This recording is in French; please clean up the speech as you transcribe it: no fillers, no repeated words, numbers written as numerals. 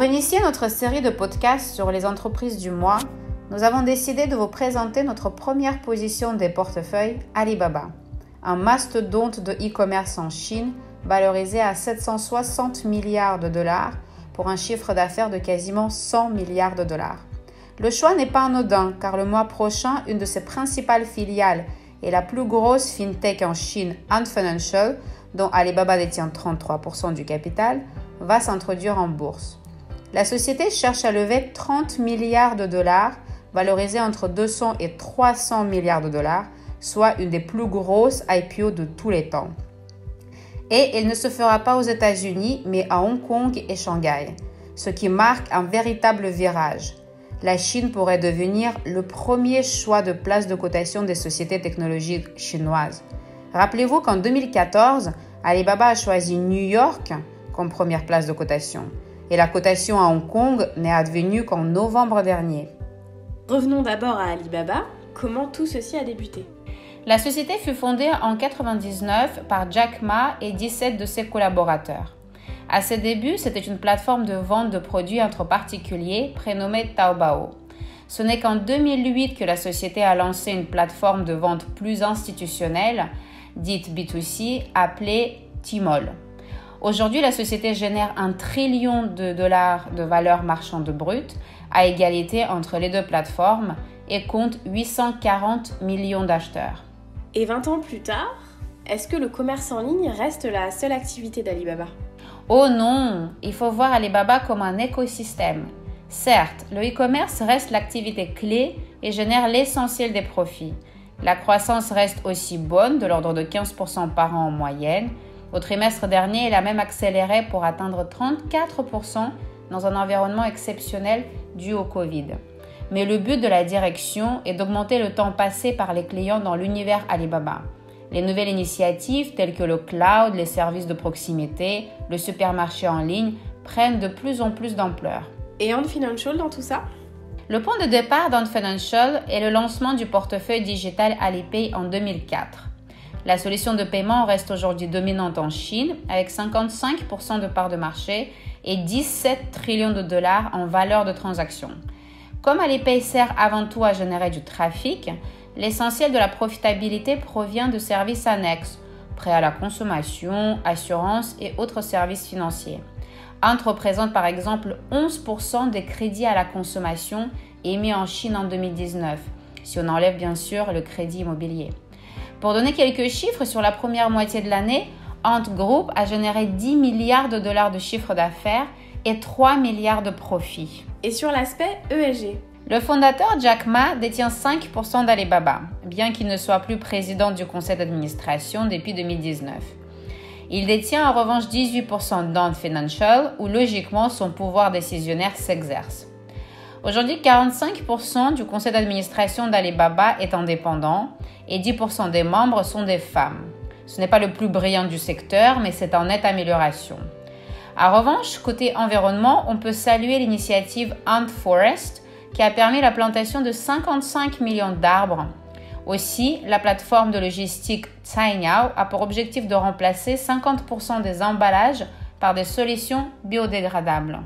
Pour initier notre série de podcasts sur les entreprises du mois, nous avons décidé de vous présenter notre première position des portefeuilles Alibaba, un mastodonte de e-commerce en Chine valorisé à 760 milliards de dollars pour un chiffre d'affaires de quasiment 100 milliards de dollars. Le choix n'est pas anodin car le mois prochain, une de ses principales filiales et la plus grosse fintech en Chine, Ant Financial, dont Alibaba détient 33% du capital, va s'introduire en bourse. La société cherche à lever 30 milliards de dollars, valorisés entre 200 et 300 milliards de dollars, soit une des plus grosses IPO de tous les temps. Et elle ne se fera pas aux États-Unis, mais à Hong Kong et Shanghai, ce qui marque un véritable virage. La Chine pourrait devenir le premier choix de place de cotation des sociétés technologiques chinoises. Rappelez-vous qu'en 2014, Alibaba a choisi New York comme première place de cotation. Et la cotation à Hong Kong n'est advenue qu'en novembre dernier. Revenons d'abord à Alibaba. Comment tout ceci a débuté ? La société fut fondée en 1999 par Jack Ma et 17 de ses collaborateurs. À ses débuts, c'était une plateforme de vente de produits entre particuliers prénommée Taobao. Ce n'est qu'en 2008 que la société a lancé une plateforme de vente plus institutionnelle, dite B2C, appelée Tmall. Aujourd'hui, la société génère 1 trillion de dollars de valeur marchande brute à égalité entre les deux plateformes et compte 840 millions d'acheteurs. Et 20 ans plus tard, est-ce que le commerce en ligne reste la seule activité d'Alibaba ? Oh non, il faut voir Alibaba comme un écosystème. Certes, le e-commerce reste l'activité clé et génère l'essentiel des profits. La croissance reste aussi bonne, de l'ordre de 15% par an en moyenne. Au trimestre dernier, elle a même accéléré pour atteindre 34% dans un environnement exceptionnel dû au Covid. Mais le but de la direction est d'augmenter le temps passé par les clients dans l'univers Alibaba. Les nouvelles initiatives telles que le cloud, les services de proximité, le supermarché en ligne prennent de plus en plus d'ampleur. Et Ant Financial dans tout ça ? Le point de départ d'Ant Financial est le lancement du portefeuille digital Alipay en 2004. La solution de paiement reste aujourd'hui dominante en Chine avec 55% de part de marché et 17 trillions de dollars en valeur de transaction. Comme Alipay sert avant tout à générer du trafic, l'essentiel de la profitabilité provient de services annexes, prêts à la consommation, assurance et autres services financiers. Ant représente par exemple 11% des crédits à la consommation émis en Chine en 2019, si on enlève bien sûr le crédit immobilier. Pour donner quelques chiffres, sur la première moitié de l'année, Ant Group a généré 10 milliards de dollars de chiffre d'affaires et 3 milliards de profits. Et sur l'aspect ESG ? Le fondateur Jack Ma détient 5% d'Alibaba, bien qu'il ne soit plus président du conseil d'administration depuis 2019. Il détient en revanche 18% d'Ant Financial, où logiquement son pouvoir décisionnaire s'exerce. Aujourd'hui, 45% du conseil d'administration d'Alibaba est indépendant et 10% des membres sont des femmes. Ce n'est pas le plus brillant du secteur, mais c'est en nette amélioration. En revanche, côté environnement, on peut saluer l'initiative Ant Forest qui a permis la plantation de 55 millions d'arbres. Aussi, la plateforme de logistique Cainiao a pour objectif de remplacer 50% des emballages par des solutions biodégradables.